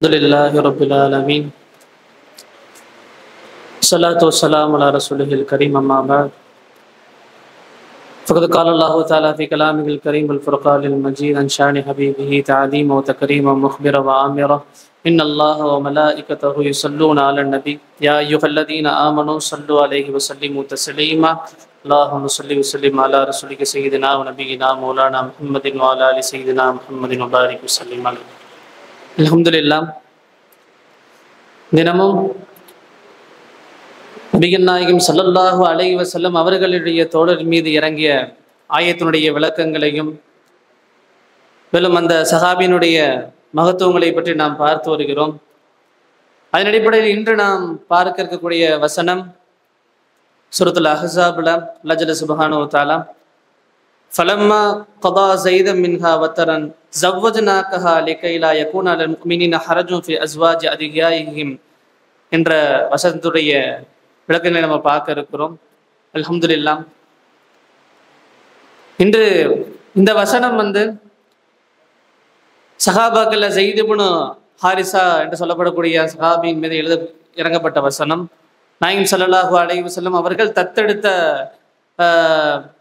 الحمد لله رب العالمين الصلاة والسلام على رسوله الكريم أما بعد فقد قال الله تعالى في كلامه الكريم والفرقان المجيد عن شان حبيبه تعظيما وتكريما مخبرا وآمرا إن الله وملائكته يصلون على النبي يا أيها الذين آمنوا صلوا عليه وسلموا تسليما اللهم صل وسلم على رسولك سيدنا ونبينا مولانا محمد وعلى آل سيدنا محمد وبارك وسلم عليه. அல்ஹம்துலில்லாஹ். தினமும் நபிகள் நாயகம் ஸல்லல்லாஹு அலைஹி வஸல்லம் அவர்களுடைய தோழர் மீது இறங்கிய ஆயத்தினுடைய விளக்கங்களையும் மேலும் அந்த சஹாபியினுடைய மகத்துவங்களை பற்றி நாம் பார்த்து வருகிறோம். அதன் அடிப்படையில் இன்று நாம் பார்க்க இருக்கக்கூடிய வசனம் சூரத்துல் அஹ்ஸாப்ல அல்லாஹ் ஜல்ல சுப்ஹானஹு வ தஆலா فلما قضى زيد منها وترا زوجناكها لكي لا يكون على المؤمنين حرج في ازواج ادعيائهم என்ற வசனத்துடைய விளக்கங்களை நம்ம பார்க்க இருக்கிறோம். அல்ஹம்துலில்லாஹ். இன்று இந்த வசனம் சஹாபாக்கள்ல ஸைத் இப்னு ஹாரிஸா என்று சொல்லப்படக்கூடிய சஹாபியின் மீது இறங்கப்பட்ட வசனம். நாயகம் ஸல்லல்லாஹு அலைஹி வஸல்லம் அவர்கள் தத்தெடுத்த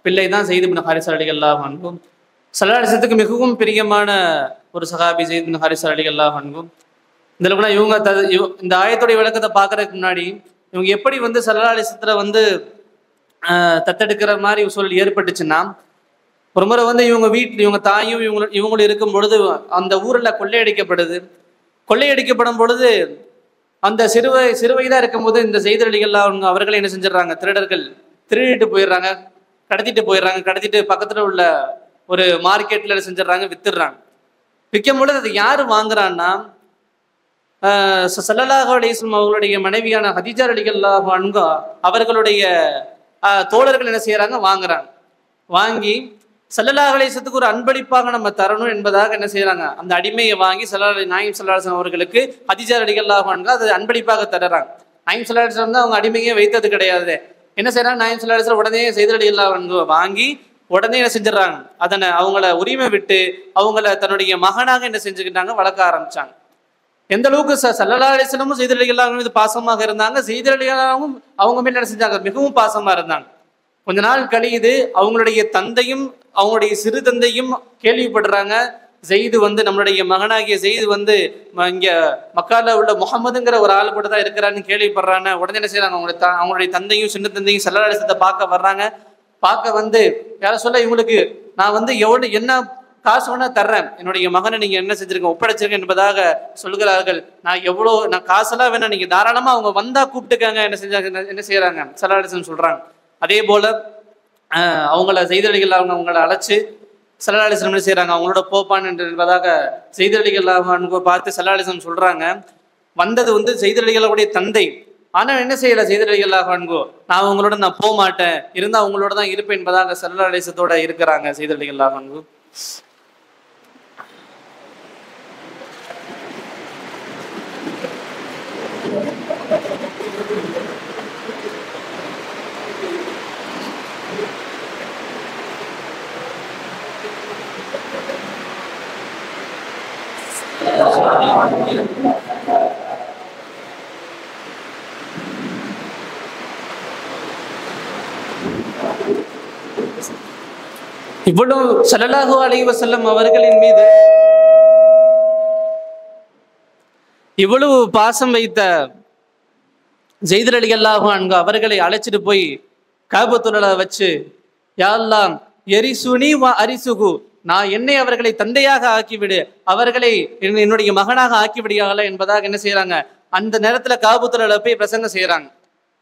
பிள்ளை தான் ஸைத் இப்னு ஹாரிஸா ரலியல்லாஹு அன்ஹு. ஸல்லல்லாஹு அலைஹி வஸல்லத்துக்கு மிகவும் பிரியமான ஒரு சஹாபி ஸைத் இப்னு ஹாரிஸா ரலியல்லாஹு அன்ஹு. இதில் கூட இவங்க இந்த ஆயத்துடைய விளக்கத்தை பார்க்கறதுக்கு முன்னாடி இவங்க எப்படி ஸல்லல்லாஹு அலைஹி வஸல்லத்துல தத்தெடுக்கிற மாதிரி சூழல் ஏற்பட்டுச்சுன்னா, ஒரு முறை இவங்க வீட்டில் இவங்க தாயும் இவங்களும் இருக்கும் பொழுது அந்த ஊரில் கொள்ளையடிக்கப்படும் பொழுது அந்த சிறுவயதாக இருக்கும்போது இந்த ஸைத் ரலியல்லாஹு அவர்களை என்ன செஞ்சிடறாங்க, திருடர்கள் திருடிட்டு போயிடுறாங்க, கடத்திட்டு பக்கத்தில் உள்ள ஒரு மார்க்கெட்டில் செஞ்சிடறாங்க, வித்துடுறாங்க. விற்கும் பொழுது அது யார் வாங்குறான்னா ஸல்லல்லாஹு அலைஹி வஸல்லம் அவர்களுடைய மனைவியான ஹதீஜா ரலியல்லாஹு அன்ஹா அவர்களுடைய தோழர்கள் என்ன செய்யறாங்க, வாங்குறாங்க. வாங்கி ஸல்லல்லாஹு அலைஹி வஸல்லத்துக்கு ஒரு அன்பளிப்பாக நம்ம தரணும் என்பதாக என்ன செய்யறாங்க, அந்த அடிமையை வாங்கி நாயகம் ஸல்லல்லாஹு அலைஹி வஸல்லம் அவர்களுக்கு ஹதீஜா ரலியல்லாஹு அன்ஹா அது அன்பளிப்பாக தர்றாங்க. நாயகம் ஸல்லல்லாஹு அலைஹி வஸல்லம் அவங்க அடிமையை வைத்தது கிடையாது. என்ன செய்யறாங்க, நாயகம் ஸல்லல்லாஹு அலைஹி வஸல்லம் உடனே ஸைத் ரலியல்லாஹு அன்ஹு வாங்கி உடனே என்ன செஞ்சிடறாங்க, அதனை அவங்கள உரிமை விட்டு அவங்கள தன்னுடைய மகனாக என்ன செஞ்சுக்கிட்டாங்க, வளர்க்க ஆரம்பிச்சாங்க. எந்த அளவுக்கு ஸல்லல்லாஹு அலைஹி வஸல்லம் ஸைத் ரலியல்லாஹு அன்ஹு மீது பாசமாக இருந்தாங்க, ஸைத் ரலியல்லாஹு அவங்க மேல என்ன செஞ்சாங்க, மிகவும் பாசமா இருந்தாங்க. கொஞ்ச நாள் கழியுது, அவங்களுடைய தந்தையும் அவங்களுடைய சிறு தந்தையும் கேள்விப்படுறாங்க, ஸைத் நம்மளுடைய மகனாகிய ஸைத் இங்க மக்கால உள்ள முஹம்மதுங்கிற ஒரு ஆள் கூட தான் இருக்கிறான்னு கேள்விப்படுறாங்க. உடனே என்ன செய்யறாங்க, அவங்களுடைய தந்தையும் சின்ன தந்தையும் ஸல்லல்லாஹு அலைஹி வஸல்லத்தை பார்க்க வர்றாங்க. பார்க்க யார சொல்ல, இவங்களுக்கு நான் எவ்வளவு என்ன காசு வேணா தர்றேன், என்னுடைய மகனை நீங்க என்ன செஞ்சிருக்க ஒப்படைச்சிருக்க என்பதாக சொல்கிறார்கள். நான் காசெல்லாம் வேணா, நீங்க தாராளமா அவங்க வந்தா கூப்பிட்டுக்காங்க என்ன செய்யறாங்க ஸல்லல்லாஹு அலைஹி வஸல்லம் சொல்றாங்க. அதே போல அவங்கள ஸைத் ரலியல்லாஹு அன்ஹு அவங்கள அழைச்சு ஸல்லல்லாஹு அலைஹி வஸல்லம் என்ன செய்யறாங்க, அவங்களோட போப்பான் என்பதாக ஸைத் ரலியல்லாஹு அன்ஹு பார்த்து ஸல்லல்லாஹு அலைஹி வஸல்லம் சொல்றாங்க. வந்தது ஸைத் ரலியல்லாஹுடைய தந்தை. ஆனா என்ன செய்யல ஸைத் ரலியல்லாஹு அன்ஹு, நான் அவங்களோட போக மாட்டேன், இருந்தா அவங்களோட தான் இருப்பேன் என்பதாக ஸல்லல்லாஹு அலைஹி வஸல்லத்தோட இருக்கிறாங்க ஸைத் ரலியல்லாஹு அன்ஹு. இவ்வளவு ஸல்லல்லாஹு அலைஹி வஸல்லம் அவர்களின் மீது இவ்வளவு பாசம் வைத்த ஸைத் ரலியல்லாஹு அன்ஹு அவர்களை அழைச்சிட்டு போய் கஅபத்துல்ல வச்சு, யா அல்லாஹ் எரிசுனி வ அரிசுகு, நான் என்னை அவர்களை தந்தையாக ஆக்கிவிடு, அவர்களை என்னுடைய மகனாக ஆக்கிவிடியாகல என்பதாக என்ன செய்யறாங்க, அந்த நேரத்துல கஅபத்துல்ல போய் பிரசங்கம் செய்யறாங்க.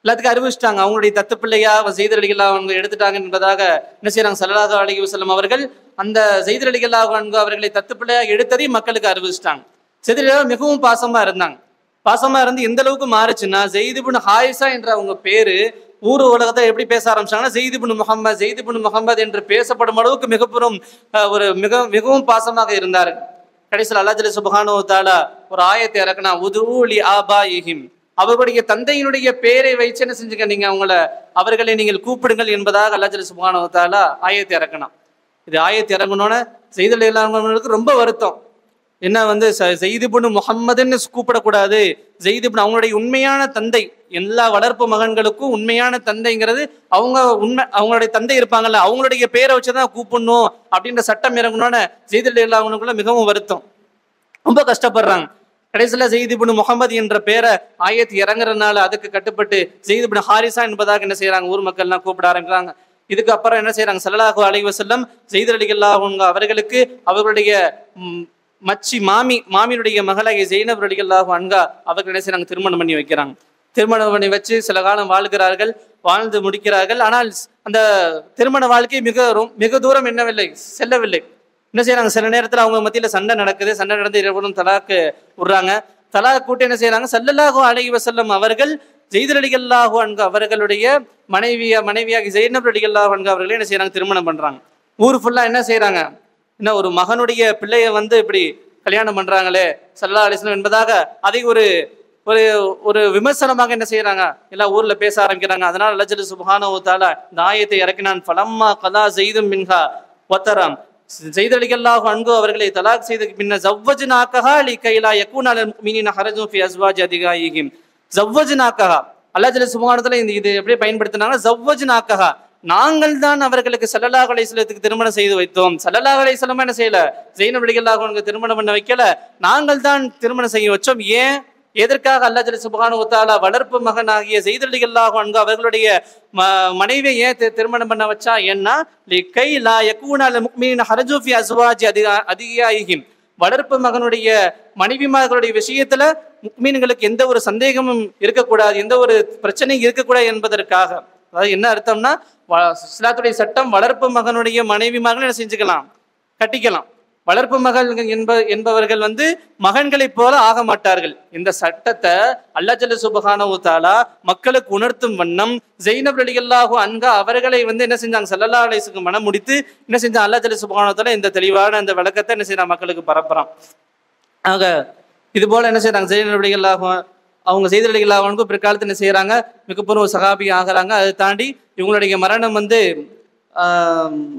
எல்லாத்துக்கும் அறிவிச்சிட்டாங்க, அவங்களுடைய தத்து பிள்ளையா ஸைத் ரலியல்லாஹு அன்ஹு எடுத்துட்டாங்க என்பதாக என்ன செய்யறாங்க, ஸல்லல்லாஹு அலைஹி வஸல்லம் அவர்கள் அந்த ஸைத் ரலியல்லாஹு அன்ஹு அவர்களை தத்து பிள்ளையா எடுத்ததையும் மக்களுக்கு அறிவிச்சிட்டாங்க. ஸைத் ரலியல்லாஹு மிகவும் பாசமா இருந்தாங்க. பாசமா இருந்து எந்த அளவுக்கு மாறுச்சுன்னா, ஸைத் இப்னு ஹாரிஸா என்ற அவங்க பேரு ஊர் உலகத்தை எப்படி பேச ஆரம்பிச்சாங்கன்னா, ஸைத் இப்னு முஹம்மது என்று பேசப்படும் அளவுக்கு மிகவும் பாசமாக இருந்தார். கடைசியில் அல்லாஹ் ஜல்ல சுப்ஹானஹு வ தஆலா ஒரு ஆயத்தை இறக்குனா, உதுஊலி ஆபாயிஹிம், அவர்களுடைய தந்தையினுடைய பெயரை வைச்சு என்ன செஞ்சுங்க, நீங்க அவர்களை நீங்கள் கூப்பிடுங்கள் என்பதாக அல்லாஹ் ஜல்ல சுப்ஹானஹு வ தஆலா ஆயத்தை இறக்கணும். இது ஆயத்து இறங்கணும்னு ஸைத் ரலியல்லாஹு அன்ஹுவுக்கு ரொம்ப வருத்தம். என்ன வந்து ஸெய்த் இப்னு முஹம்மதுன்னு கூப்பிடக்கூடாது. ஸெய்த் இப்னு அவங்களுடைய உண்மையான தந்தை, எல்லா வளர்ப்பு மகன்களுக்கும் உண்மையான தந்தைங்கிறது அவங்களுடைய தந்தை இருப்பாங்கல்ல, அவங்களுடைய பேரை வச்சுதான் கூப்பிடணும் அப்படின்ற சட்டம் இறங்கணும்னு ஸெய்த் ரலியல்லாஹுக்குள்ள மிகவும் வருத்தம், ரொம்ப கஷ்டப்படுறாங்க. கடைசியில் ஸெய்த் இப்னு முஹம்மது என்ற பேரை ஆயத்து இறங்குறதுனால அதுக்கு கட்டுப்பட்டு ஸெய்த் இப்னு ஹாரிஸா என்பதாக என்ன செய்யறாங்க, ஊர் மக்கள்லாம் கூப்பிட ஆரம்பிக்கிறாங்க. இதுக்கு அப்புறம் என்ன செய்யறாங்க, ஸல்லல்லாஹு அலைஹி வஸல்லம் ஸெய்த் ரலியல்லாஹு அன்ஹு அவர்களுக்கு அவர்களுடைய மச்சி மாமியுடைய மகளாகிய ஸைனப் ரலியல்லாஹு அன்ஹா அவர்கள் என்ன செய்யறாங்க, திருமணம் பண்ணி வைக்கிறாங்க. திருமணம் பண்ணி வச்சு சில காலம் வாழ்கிறார்கள், வாழ்ந்து முடிக்கிறார்கள். ஆனால் அந்த திருமண வாழ்க்கை மிக தூரம் என்னவில்லை, செல்லவில்லை. என்ன செய்யறாங்க, சில நேரத்தில் அவங்க மத்தியில சண்டை நடக்குது. சண்டை நடந்து இருவரும் தலாக்கு விடுறாங்க. தலாக் கூட்டி என்ன செய்யறாங்க, ஸல்லல்லாஹு அலைஹி வஸல்லம் அவர்கள் ஸெய்த் ரலியல்லாஹு அன்ஹு அவர்களுடைய மனைவியாகி ஸைனப் ரலியல்லாஹு அன்ஹா அவர்களே என்ன செய்யறாங்க, திருமணம் பண்றாங்க. ஊர் ஃபுல்லா என்ன செய்யறாங்க, என்ன ஒரு மகனுடைய பிள்ளைய வந்து இப்படி கல்யாணம் பண்றாங்களே ஸல்லல்லாஹு அலைஹி வஸல்லம் என்பதாக அதை ஒரு ஒரு விமர்சனமாக என்ன செய்யறாங்க, எல்லா ஊர்ல பேச ஆரம்பிக்கிறாங்க. அதனால அல்லாஹ் ஜல்ல சுப்ஹானஹு வ தஆலா இந்த ஆயத்தை இறக்கினான். ஃபலம்மா கதா ஸெய்தும் மின்ஹா வதரம், ஸெய்த் ரலியல்லாஹு அன்ஹு அவர்களை தலாக் செய்த பின்னர் ஸவ்வஜ்னாகஹா லிகைலா யகூன அலல் முஃமினீன ஹரஜுன் ஃபி அஸ்வாஜி அதிகாயிஹிம். ஸவ்வஜ்னாகஹா அல்லாஹ் ஜல்ல சுப்ஹானஹு வ தஆலா இது எப்படி பயன்படுத்தினாங்க, ஸவ்வஜ்னாகஹா நாங்கள் தான் அவர்களுக்கு ஸல்லல்லாஹு அலைஹி வஸல்லத்துக்கு திருமணம் செய்து வைத்தோம். ஸல்லல்லாஹு அலைஹி வஸல்லம் என்ன செய்யல, ஸைனப் ரலியல்லாஹு அன்ஹு திருமணம் பண்ண வைக்கல, நாங்கள் தான் திருமணம் செய்ய வச்சோம். ஏன், எதற்காக? அல்லாஹ் ஜல்ல சுப்ஹானஹு வ தஆலா வளர்ப்பு மகனாகிய ஸெய்த் ரலியல்லாஹு அன்ஹு அவர்களுடைய மனைவியை ஏன் திருமணம் பண்ண வச்சா, ஏன்னா லிகை லா யகூன அலல் முஃமினீன ஹரஜுன் ஃபி அஸ்வாஜி அதிகாயிஹிம், வளர்ப்பு மகனுடைய மனைவிமார்களுடைய விஷயத்துல முஃமின்களுக்கு எந்த ஒரு சந்தேகமும் இருக்கக்கூடாது, எந்த ஒரு பிரச்சனையும் இருக்கக்கூடாது என்பதற்காக. அதாவது என்ன அர்த்தம்னா, இஸ்லாத்துடைய சட்டம் வளர்ப்பு மகனுடைய மனைவிமார்கள் என்ன செஞ்சுக்கலாம், கட்டிக்கலாம். வளர்ப்பு மகள் என்பவர்கள் வந்து மகன்களைப் போல ஆக மாட்டார்கள். இந்த சட்டத்தை அல்லாஹ் ஜல்ல சுப்ஹானஹு வ தஆலா மக்களுக்கு உணர்த்தும் வண்ணம் ஸைனப் ரலியல்லாஹு அன்ஹா அவர்களை வந்து என்ன செஞ்சாங்க, ஸல்லல்லாஹு அலைஹி வஸல்லம் மனம் முடித்து என்ன செஞ்சாங்க, அல்லாஹ் ஜல்ல சுப்ஹானஹு வ தஆலா இந்த தெளிவான அந்த விளக்கத்தை என்ன செய்யறாங்க, மக்களுக்கு பரப்புறான். ஆக இது போல என்ன செய்யறாங்க, ஸைனப் ரலியல்லாஹு அவங்க ஸெய்த் ரலியல்லாஹு அன்ஹு பிற்காலத்தில் என்ன செய்யறாங்க, மிகப்பெரும் ஒரு சஹாபி ஆகிறாங்க. அதை தாண்டி இவங்களுடைய மரணம் வந்து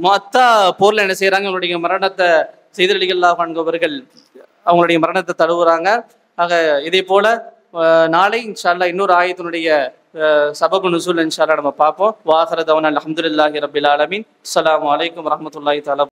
முஅத்தா போர்ல என்ன செய்யறாங்க, இவங்களுடைய மரணத்தை ஸெய்த் ரலியல்லாஹு அன்ஹு அவர்கள் அவங்களுடைய மரணத்தை தழுவுறாங்க. ஆக இதே போல நாளை இன்ஷா அல்லாஹ் இன்னொரு ஆயத்தினுடைய சபபு நுசூல் இன்ஷா அல்லாஹ் நம்ம பார்ப்போம். வாஹிர தஅவானா அல்ஹம்துலில்லாஹி ரப்பில் ஆலமீன். அஸ்ஸலாமு அலைக்கும் வரஹ்மத்துல்லாஹி தஆலா.